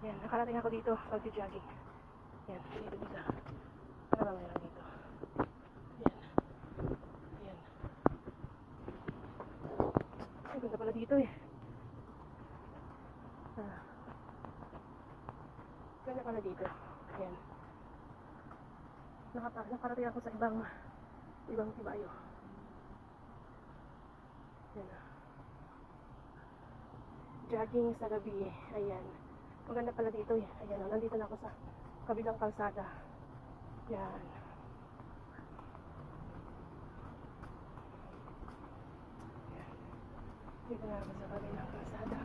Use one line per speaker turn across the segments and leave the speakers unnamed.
Yan, nakarating ako dito. Pag-jogging. Yan, dito. Para ba meron dito? Yan. Yan. Ay, ganda pala dito eh. Ganda pala dito. Yan. Nakarating ako sa ibang tibayo. Yan. Jogging sa gabi. Ayan. Maganda pala dito eh. Ayan. Nandito na ako sa kabilang kalsada. Yan. Dito na ako sa kabilang kalsada.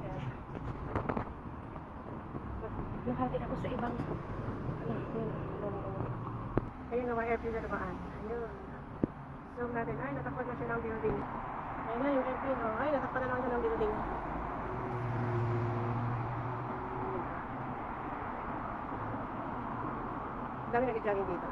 Yan. Nakarating ako sa ibang ayun na, may airplane na namaan. Ayun. Zoom natin. Ay, natakpan na siya ng building. Ayun na, yung airplane. Oh. Ay, natakpan na naman siya ng building. Dami nag-jogging dito.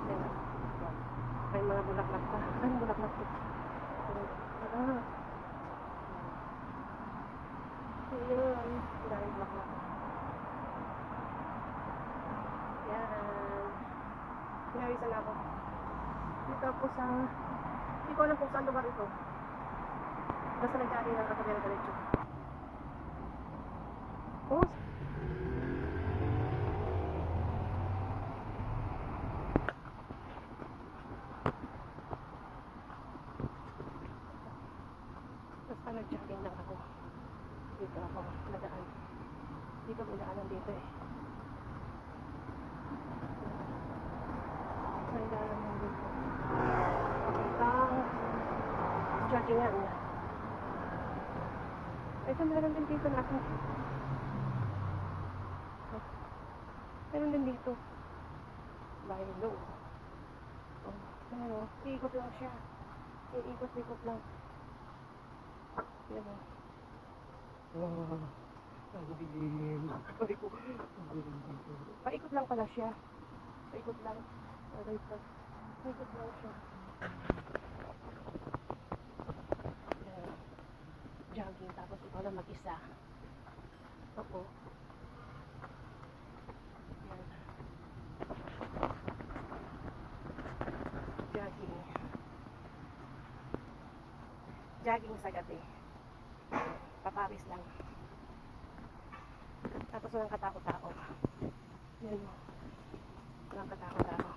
Ayun. May mga bulaklak pa. Ay, bulaklak pa. Ayun. Dami bulaklak. Pinawisan na ako. Dito ako sa... Hindi ko alam kung saan lugar ito. Basta nag-jogging lang ako diretso. Oh! Basta nag-jogging lang ako. Dito ako nadaan. Dito may daanan dito eh. May daanan dito. Papuntang joggingan. Ito meron din dito natin. Meron din dito. Bahay low. Oh, pero iikot lang siya. Iikot-ikot lang. Yan o. Wow. Ang dilim. Paikot lang pala siya. Paikot lang. Paikot lang siya. Yan. Jogging. Tapos ikaw lang mag-isa. Ako. Yan. Jogging. Jogging sa gabi. Papawis lang. Tapos walang katakot-tao. Yan mo. Walang katakot-tao.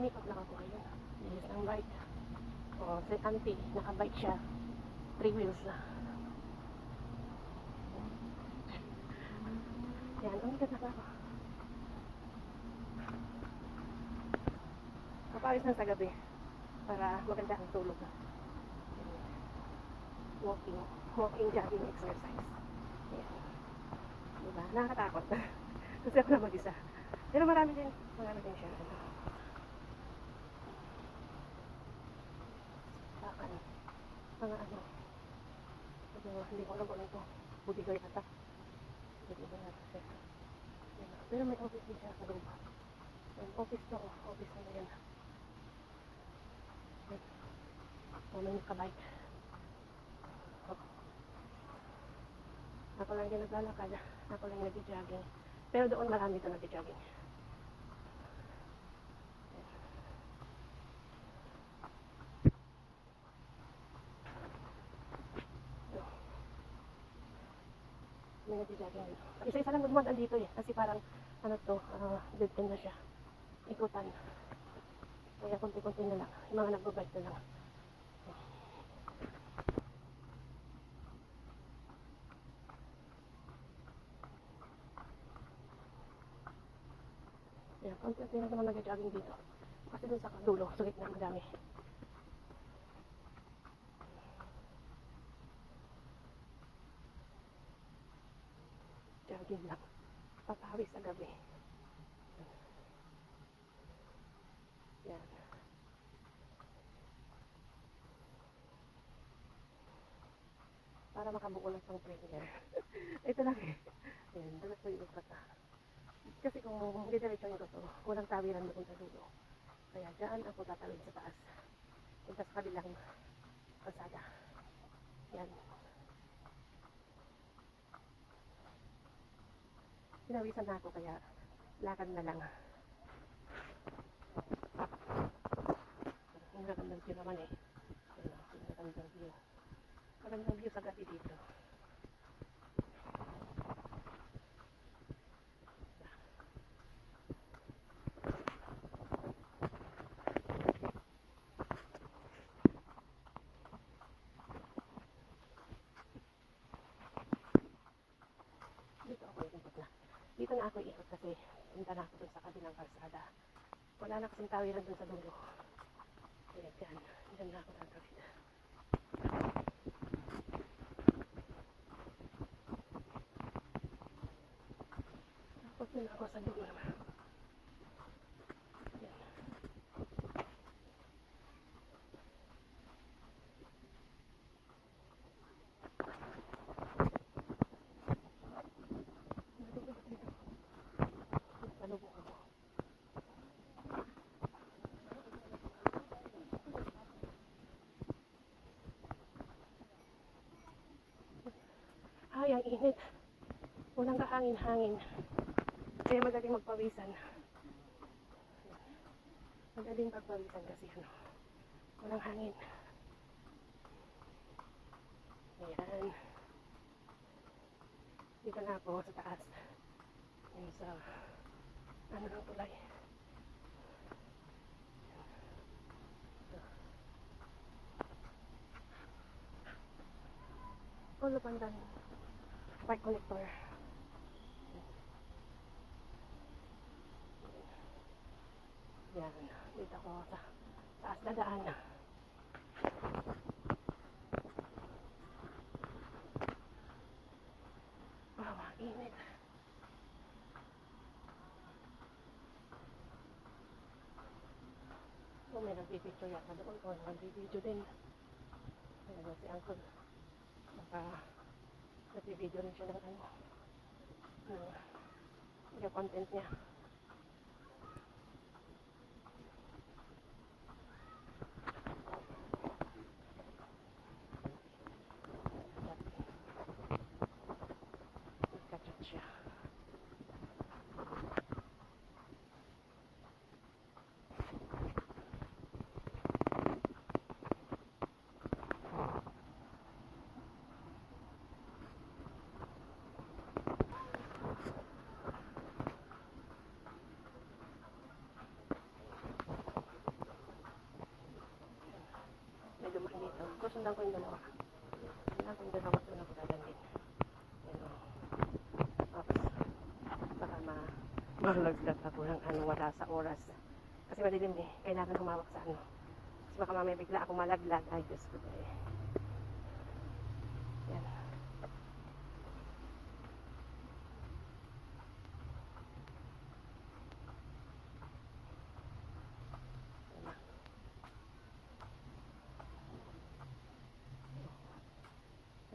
Inikot lang ako ngayon. Bilis ng bike. O, si auntie, nakabike siya. 3 wheels na. Yan, umikat na ako. Papawis lang sa gabi. Para maganda ang tulog. Walking, jogging exercise. Ayan. Diba? Nakakatakot. Kasi ako na mag-isa. Pero marami din siya. Bakan. Mga ano. Hindi ko alam kung ano ito. Budigoy ata. Budigoy ata siya. Pero may office din siya sa loob. Office to. Office na yan. May nakabike. Ako lang din naglalakad. Ako lang nag-jogging. Pero doon marami ito nag-jogging. May nag-jogging. Isa-isa lang magmag dito eh. Kasi parang ano to, dead end na siya. Ikutan. Kaya konti-konti na lang. Yung mga nagbabike na lang. Ayan, konti-konti na naman nag-jogging dito. Kasi dun sa dulo, sa gitna madami. Jogging lang. Papawis sa gabi. Yan. Para makabuo lang pang prayer. Ito lang eh. Ayan, dapat ko yung kata. Kasi kung didiretso ko to, walang tawiran doon sa dulo. Kaya dyan ako tatawid sa taas. Punta sa kabilang kalsada. Yan. Pinawisan na ako kaya lakad na lang. Ang magandang view naman eh. Magandang view. Magandang view sa gabi dito. Dito na ako ikot kasi punta na ako dun sa kabilang kalsada. Wala na kasing tawiran dun sa dulo. Kaya dyan na ako tatawid. Tapos dun ako sa dulo naman. Yan. Palubok ako. Ay, ang init. Walang kahangin-hangin. Kaya madaling magpawisan. Madaling magpawisan kasi walang hangin. Ayan. Dito na ako sa taas. Yung sa ng tulay. Lupandan. Park connector. Yan. Dito ako sa taas dadaan. Wow, init. So, may nagpipicture yata doon o nagpipideo din. Ayan si Uncle. Nagpipideo rin siya ng yung content niya. Nagkachat siya. Sundan ko yung dalawa. Sundan ko yung dalawa. Sundan ko dadalhin. Tapos, baka malaglag ako ng wala sa oras. Kasi madilim eh. Kailangan humawak sa Kasi baka mamaya bigla akong malaglag. Ay, Diyos ko eh. Yan.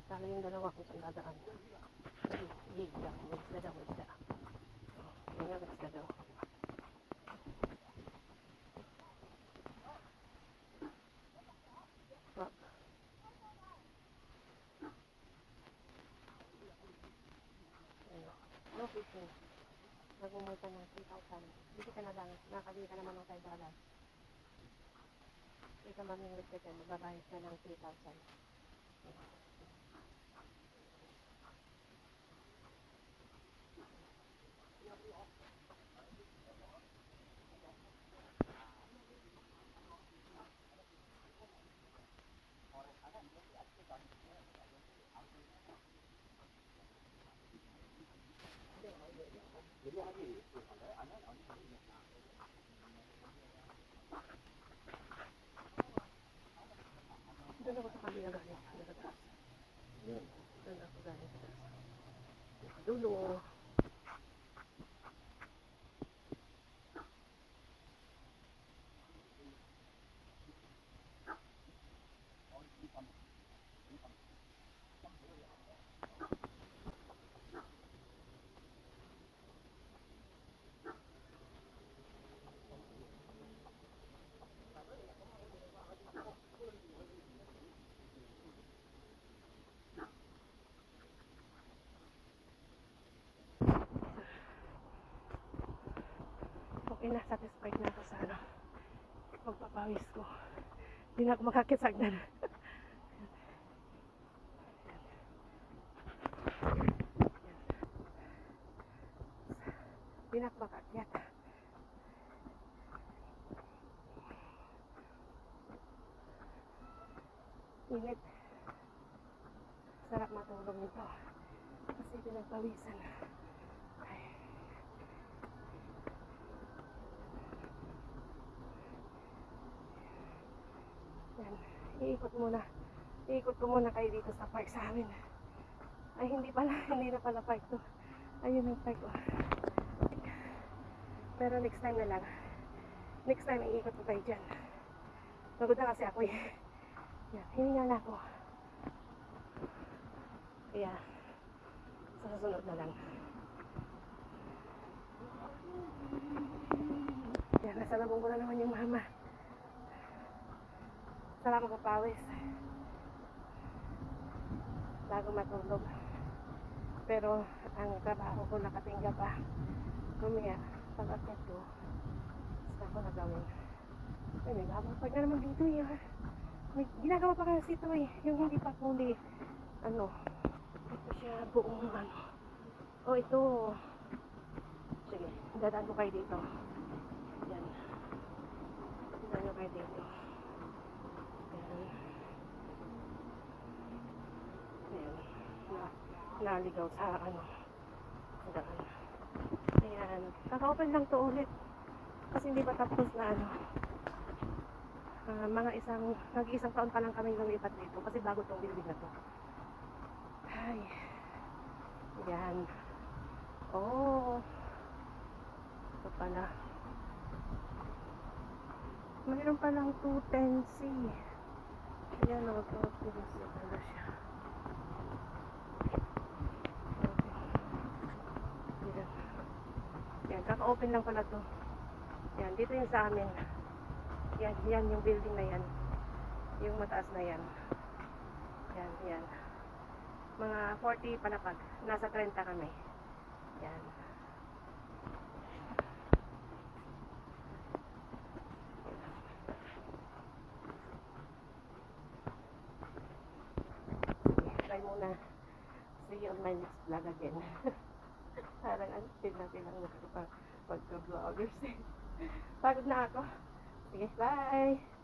Talo yung dalawa kung saan dadaan. Higda. Magsda daw. Yan nga, magsda daw. No fishing. Nagmumulta ng 3,000. Hindi ka na lang. Nakakabili ka naman ng $5. Ika mamingwit ka dyan. Magbabayad ka ng 3,000. Doon ako sa kabila galing. Doon ako galing sa taas. Dulo. okay na, satisfied na ako sa ano, magpapawis ko. Hindi na ako makakisagnan. Hindi na ako makakyat. Init. Sarap matulog nito. Kasi pinagpawisan. Ay. Yan. Iikot muna. Iikot ko muna kayo dito sa park sa amin. Ay, hindi na pala park to. Ayun yung park ko. Pero next time na lang. Next time, iikot ko kayo dyan. Pagod na kasi ako eh. Yan, hininga na ako. Kaya, sa susunod na lang. Yan, nasa labong ko na naman yung mama. Sarap magpapawis. Bago matulog. Pero, ang trabaho ko nakatingga pa. Kumaya, pag-akyat ko, basta ko na gawin. Ay, may pag na naman dito eh. May ginagawa pa kasi ito eh. Yung hindi pa huli. Ano, ito siya buong ano. Oh, ito. Sige, dadaan ko kayo dito. Yan. Dadaan ko kayo dito. Yan. Yan. Naligaw sa ano. Sa daan. Ayan. Kaka-open lang to ulit. Kasi hindi pa tapos na ano. Nag-iisang taon pa lang kami lumipat dito. Kasi bago tong building na to. Ay. Ayan. Oh. Ito pala. Mayroon palang 210C. Ayan o. 210C pala siya. Ayan. Ayan. Kaka-open lang pala to. Ayan. Dito yung sa amin. Yan yung building na yan. Yung mataas na yan. Yan. Mga 40 palapag. Nasa 30 kami. Yan. Try muna. See you on my next vlog again. Parang antin natin lang nakapagka-vloggers eh. Pagod na ako. Sige, bye!